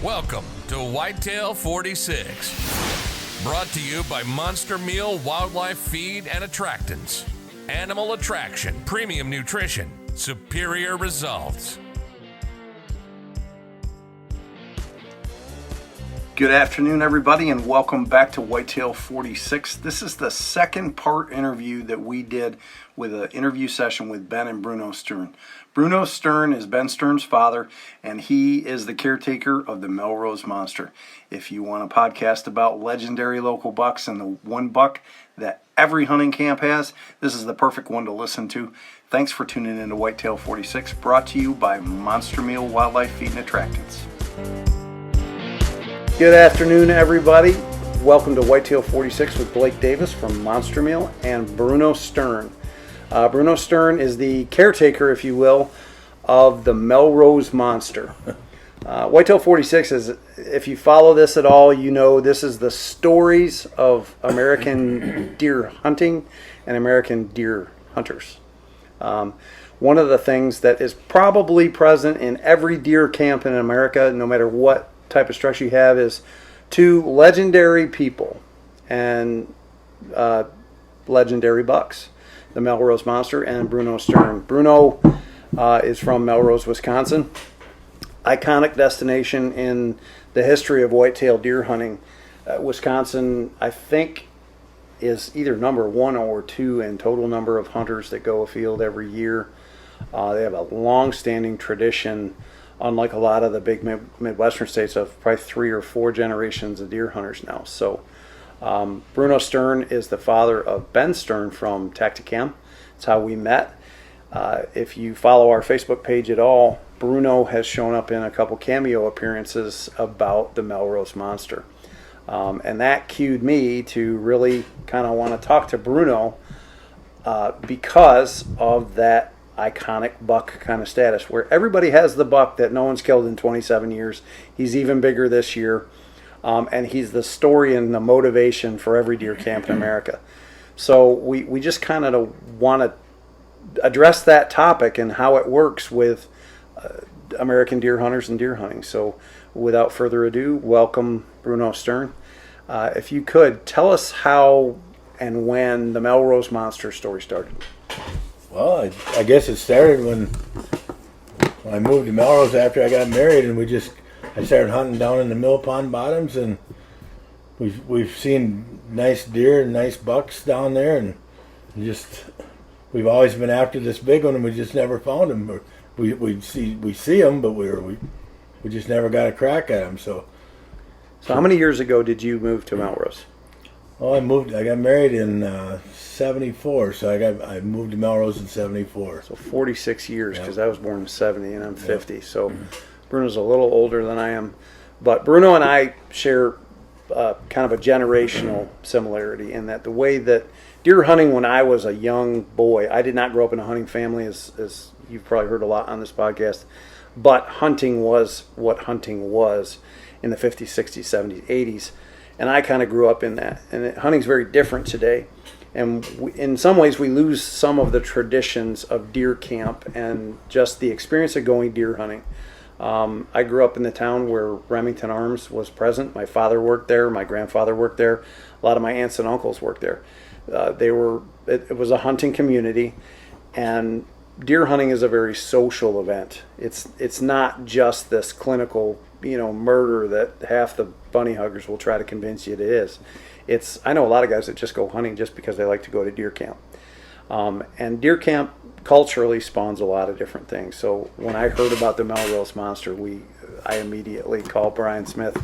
Welcome to Whitetail 46. Brought to you by Monster Meal Wildlife Feed and Attractants. Animal attraction, premium nutrition, superior results. Good afternoon, everybody, and welcome back to Whitetail 46. This is the second part interview that we did with an interview session with Ben and Bruno Stern. Bruno Stern is Ben Stern's father, and he is the caretaker of the Melrose Monster. If you want a podcast about legendary local bucks and the one buck that every hunting camp has, this is the perfect one to listen to. Thanks for tuning in to Whitetail 46, brought to you by Monster Meal Wildlife Feed and Attractants. Good afternoon, everybody. Welcome to Whitetail 46 with Blake Davis from Monster Meal and Bruno Stern. Bruno Stern is the caretaker, if you will, of the Melrose Monster. Whitetail 46 is, if you follow this at all, you know this is the stories of American deer hunting and American deer hunters. One of the things that is probably present in every deer camp in America, no matter what type of structure you have, is two legendary people and legendary bucks. The Melrose Monster and Bruno Stern. Bruno is from Melrose, Wisconsin. Iconic destination in the history of whitetail deer hunting. Wisconsin, I think, is either number 1 or 2 in total number of hunters that go afield every year. They have a long-standing tradition, unlike a lot of the big Midwestern states, of probably 3 or 4 generations of deer hunters now. So Bruno Stern is the father of Ben Stern from Tactacam. That's how we met. If you follow our Facebook page at all, Bruno has shown up in a couple cameo appearances about the Melrose Monster. And that cued me to really kind of want to talk to Bruno because of that iconic buck kind of status, where everybody has the buck that no one's killed in 27 years. He's even bigger this year. And he's the story and the motivation for every deer camp in America. So we just kind of want to address that topic and how it works with American deer hunters and deer hunting. So without further ado, welcome Bruno Stern. If you could, tell us how and when the Melrose Monster story started. Well, I guess it started when I moved to Melrose after I got married, and I started hunting down in the mill pond bottoms, and we've seen nice deer and nice bucks down there, and we've always been after this big one, and we just never found him. We see them, but we just never got a crack at them. So how many years ago did you move to Melrose? Well, I got married in 74, so I moved to Melrose in 74. So 46 years, because I was born in 70 and I'm 50. Yep. So Bruno's a little older than I am, but Bruno and I share kind of a generational similarity in that the way that deer hunting when I was a young boy, I did not grow up in a hunting family, as you've probably heard a lot on this podcast, but hunting was what hunting was in the 50s, 60s, 70s, 80s, and I kind of grew up in that. And hunting's very different today, and in some ways we lose some of the traditions of deer camp and just the experience of going deer hunting. I grew up in the town where Remington Arms was present. My father worked there. My grandfather worked there. A lot of my aunts and uncles worked there. It was a hunting community, and deer hunting is a very social event. It's not just this clinical, murder that half the bunny huggers will try to convince you it is. I know a lot of guys that just go hunting just because they like to go to deer camp. And deer camp culturally spawns a lot of different things. So when I heard about the Melrose Monster, I immediately called Brian Smith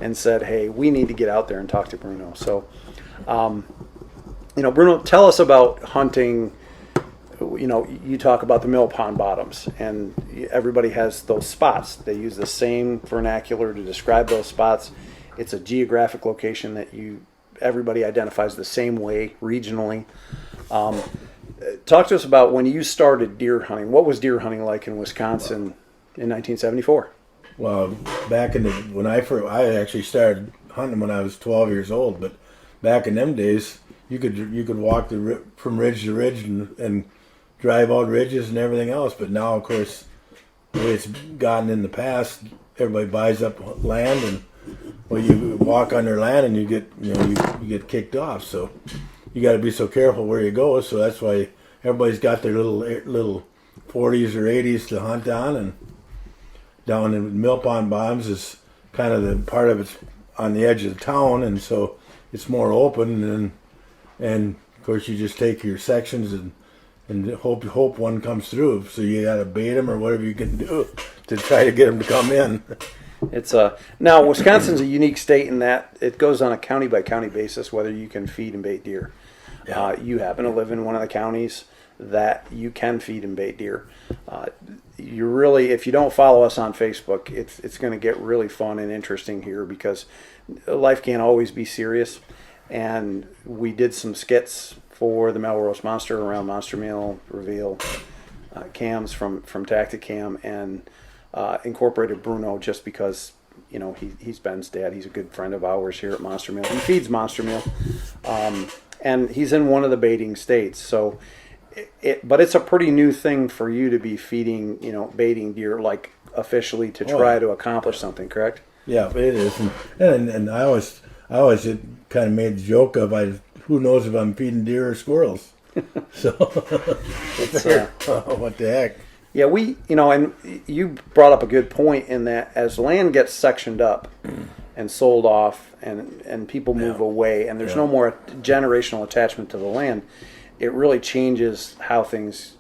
and said, hey, we need to get out there and talk to Bruno. So, Bruno, tell us about hunting. You talk about the mill pond bottoms, and everybody has those spots. They use the same vernacular to describe those spots. It's a geographic location that everybody identifies the same way regionally. Talk to us about when you started deer hunting. What was deer hunting like in Wisconsin in 1974? Well, back when I actually started hunting when I was 12 years old, but back in them days, you could walk from ridge to ridge and drive out ridges and everything else. But now, of course, the way it's gotten in the past, everybody buys up land, and well, you walk on their land and you get you get kicked off. So you got to be so careful where you go. So that's why everybody's got their little 40s or 80s to hunt on, and down in mill pond bottoms is kind of the part of it's on the edge of the town, and so it's more open, and of course you just take your sections and hope one comes through. So you got to bait them or whatever you can do to try to get them to come in. It's now Wisconsin's a unique state in that it goes on a county by county basis whether you can feed and bait deer. Yeah. You happen to live in one of the counties that you can feed and bait deer. You really, if you don't follow us on Facebook, it's going to get really fun and interesting here because life can't always be serious. And we did some skits for the Melrose Monster around Monster Meal, Reveal, cams from Tactacam, and incorporated Bruno just because he's Ben's dad. He's a good friend of ours here at Monster Meal. He feeds Monster Meal, and he's in one of the baiting states. So, but it's a pretty new thing for you to be feeding, baiting deer like officially to try to accomplish something. Correct? Yeah, it is, and I always kind of made the joke of who knows if I'm feeding deer or squirrels. So what the heck? Yeah, and you brought up a good point in that as land gets sectioned up and sold off and people move away and there's no more generational attachment to the land, it really changes how things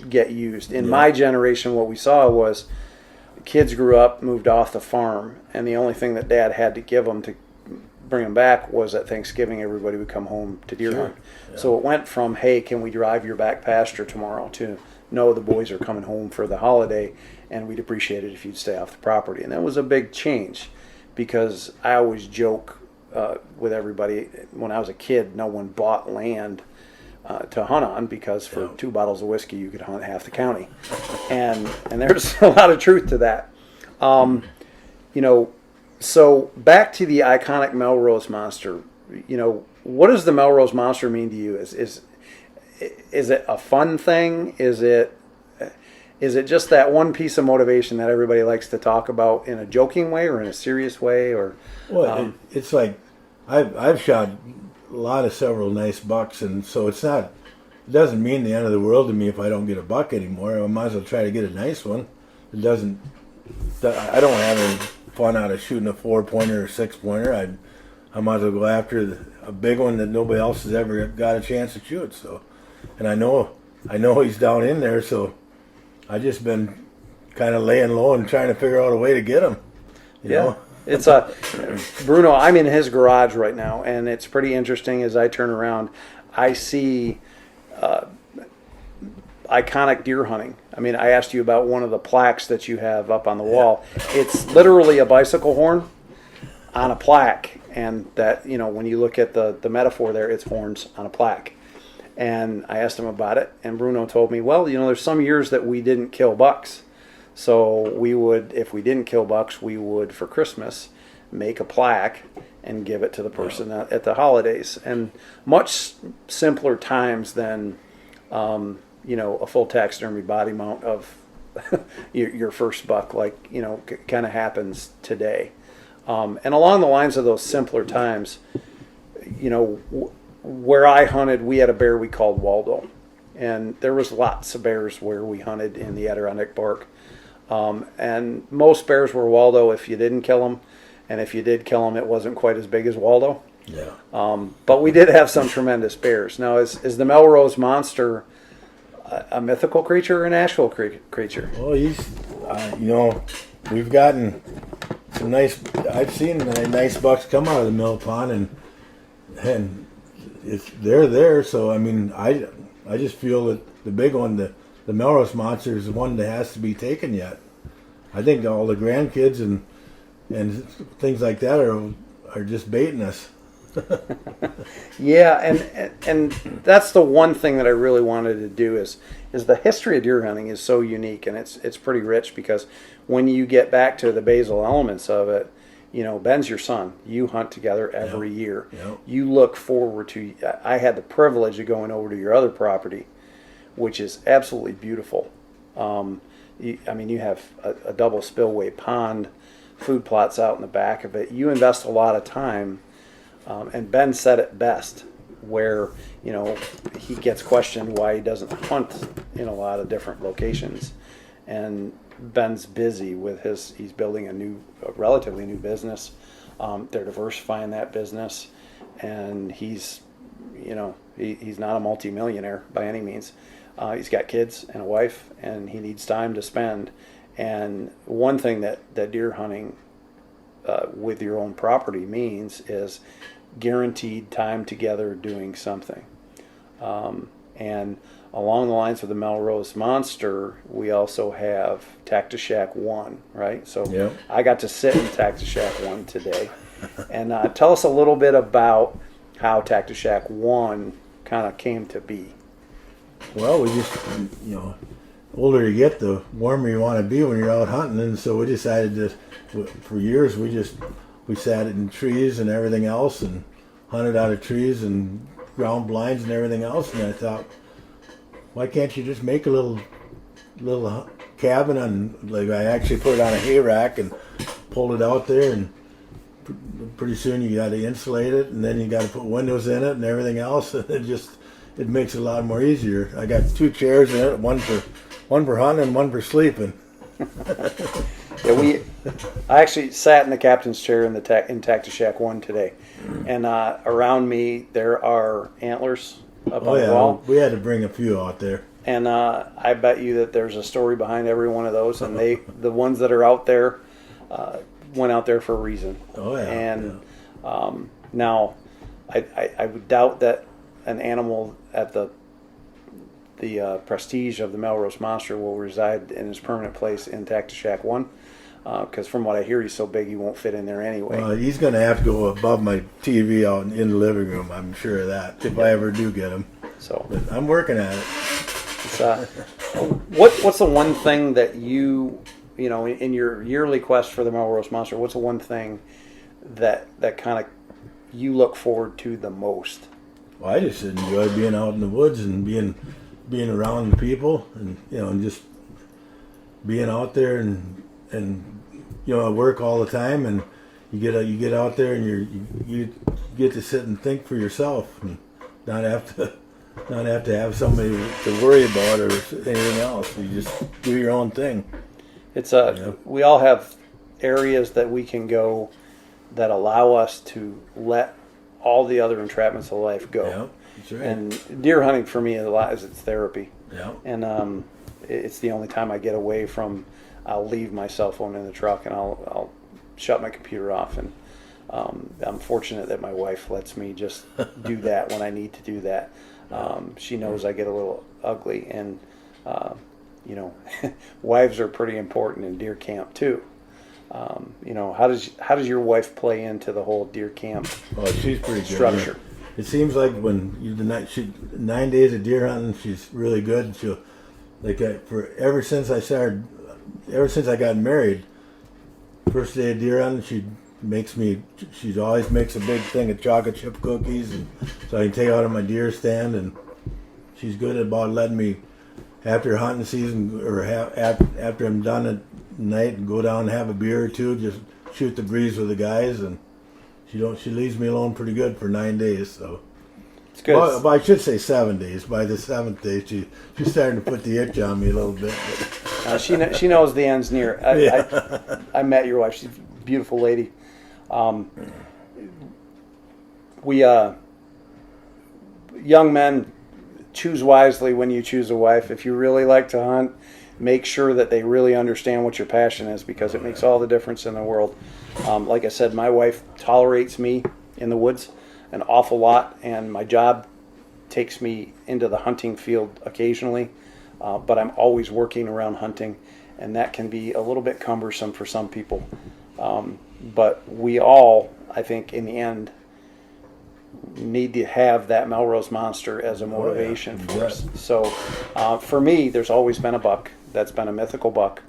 get used. In my generation, what we saw was kids grew up, moved off the farm, and the only thing that Dad had to give them to bring them back was at Thanksgiving everybody would come home to deer hunt. Yeah. So it went from, hey, can we drive your back pasture tomorrow, to no, the boys are coming home for the holiday and we'd appreciate it if you'd stay off the property. And that was a big change because I always joke with everybody, when I was a kid, no one bought land to hunt on because for 2 bottles of whiskey you could hunt half the county. And there's a lot of truth to that. So back to the iconic Melrose Monster, what does the Melrose Monster mean to you? Is it a fun thing? Is it just that one piece of motivation that everybody likes to talk about in a joking way or in a serious way? Or well, it's like I've shot several nice bucks, and so it doesn't mean the end of the world to me if I don't get a buck anymore. I might as well try to get a nice one. I don't have any fun out of shooting a 4-pointer or 6-pointer. I might as well go after a big one that nobody else has ever got a chance to shoot. So, and I know he's down in there, so I just been kind of laying low and trying to figure out a way to get him. You know? It's Bruno. I'm in his garage right now, and it's pretty interesting. As I turn around, I see iconic deer hunting. I mean, I asked you about one of the plaques that you have up on the wall. It's literally a bicycle horn on a plaque, and that, when you look at the metaphor there, it's horns on a plaque. And I asked him about it, and Bruno told me, well, there's some years that we didn't kill bucks. So we would, if we didn't kill bucks, we would, for Christmas, make a plaque and give it to the person at the holidays. And much simpler times than, a full taxidermy body mount of your first buck, like, kind of happens today. And along the lines of those simpler times, where I hunted, we had a bear we called Waldo. And there was lots of bears where we hunted in the Adirondack Park. And most bears were Waldo if you didn't kill them. And if you did kill them, it wasn't quite as big as Waldo. Yeah. But we did have some tremendous bears. Now, is the Melrose Monster a mythical creature or an actual creature? Well, he's, we've gotten some nice, I've seen nice bucks come out of the mill pond, and they're there. So, I mean, I just feel that the big one, the Melrose Monster, is the one that has to be taken yet. I think all the grandkids and things like that are just baiting us. Yeah, and that's the one thing that I really wanted to do is the history of deer hunting is so unique, and it's pretty rich, because when you get back to the basal elements of it, Ben's your son. You hunt together every year. Yep. You look forward to. I had the privilege of going over to your other property, which is absolutely beautiful. you have a double spillway pond, food plots out in the back of it. You invest a lot of time, and Ben said it best, where he gets questioned why he doesn't hunt in a lot of different locations, and Ben's busy with he's building a relatively new business. They're diversifying that business, and he's not a multimillionaire by any means. He's got kids and a wife, and he needs time to spend. And one thing that deer hunting with your own property means is guaranteed time together doing something. And along the lines of the Melrose Monster, we also have Tactacam 1, right? So yep. I got to sit in Tactacam 1 today. And tell us a little bit about how Tactacam 1 kind of came to be. Well, we just, older you get, the warmer you want to be when you're out hunting. And so we decided to, for years, we sat in trees and everything else and hunted out of trees and ground blinds and everything else. And I thought, why can't you just make a little cabin I actually put it on a hay rack and pulled it out there, and pretty soon you got to insulate it, and then you got to put windows in it and everything else, and it makes it a lot more easier. I got 2 chairs in it, one for hunting and one for sleeping. Yeah, I actually sat in the captain's chair in Tactacam 1 today, and around me there are antlers up on the wall. We had to bring a few out there. And I bet you that there's a story behind every one of those, and the ones that are out there went out there for a reason. Oh yeah. And now, I would doubt that an animal at the prestige of the Melrose Monster will reside in his permanent place in Tactacam 1, because from what I hear, he's so big he won't fit in there anyway. He's going to have to go above my TV out in the living room. I'm sure of that, if I ever do get him. So but I'm working at it. What's the one thing that in your yearly quest for the Melrose Monster, what's the one thing that kind of you look forward to the most? Well, I just enjoy being out in the woods and being around the people, and and just being out there and I work all the time, and you get out there and you get to sit and think for yourself and not have to have somebody to worry about or anything else. You just do your own thing. It's we all have areas that we can go that allow us to let all the other entrapments of life go. Yeah, that's right. And deer hunting for me is it's therapy. Yeah. And it's the only time I get away from. I'll leave my cell phone in the truck and I'll shut my computer off, and I'm fortunate that my wife lets me just do that when I need to do that. She knows I get a little ugly, and wives are pretty important in deer camp too. How does your wife play into the whole deer camp? Oh, she's pretty structure. Good. It seems like when 9 days of deer hunting, she's really good. She'll ever since I got married, first day of deer hunting, she always makes a big thing of chocolate chip cookies, and so I can take out of my deer stand, and she's good about letting me, after hunting season or after I'm done at night, and go down and have a beer or two, just shoot the breeze with the guys, and she leaves me alone pretty good for 9 days. So it's good. Well, I should say 7 days. By the 7th day, she's starting to put the itch on me a little bit. She knows the end's near. I met your wife. She's a beautiful lady. Young men, choose wisely when you choose a wife. If you really like to hunt, make sure that they really understand what your passion is, because it makes all the difference in the world. Like I said, my wife tolerates me in the woods an awful lot, and my job takes me into the hunting field occasionally, but I'm always working around hunting, and that can be a little bit cumbersome for some people. But we all, I think, in the end, need to have that Melrose Monster as a motivation for us. So for me, there's always been a buck that's been a mythical buck,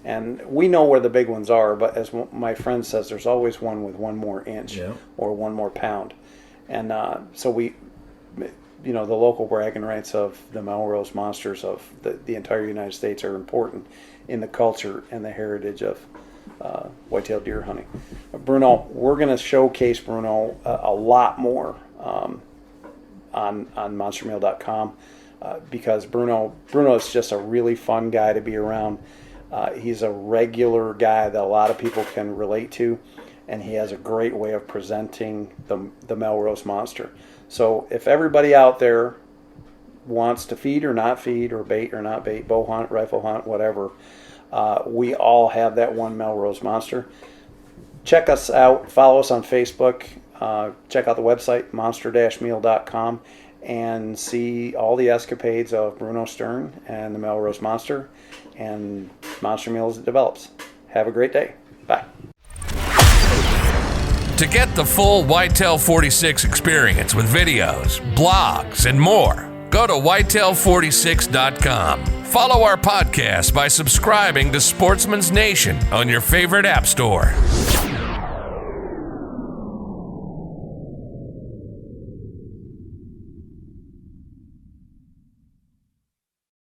and we know where the big ones are, but as my friend says, there's always one with one more inch or one more pound. And so the local bragging rights of the Melrose monsters of the entire United States are important in the culture and the heritage of whitetail deer hunting. Bruno, we're going to showcase Bruno a lot more on monstermeal.com because Bruno is just a really fun guy to be around. He's a regular guy that a lot of people can relate to, and he has a great way of presenting the Melrose monster. So if everybody out there wants to feed or not feed, or bait or not bait, bow hunt, rifle hunt, whatever, we all have that one Melrose monster. Check us out. Follow us on Facebook. Check out the website, monster-meal.com, and see all the escapades of Bruno Stern and the Melrose monster and Monster Meal as it develops. Have a great day. Bye. To get the full Whitetail 46 experience with videos, blogs, and more, go to whitetail46.com. Follow our podcast by subscribing to Sportsman's Nation on your favorite app store.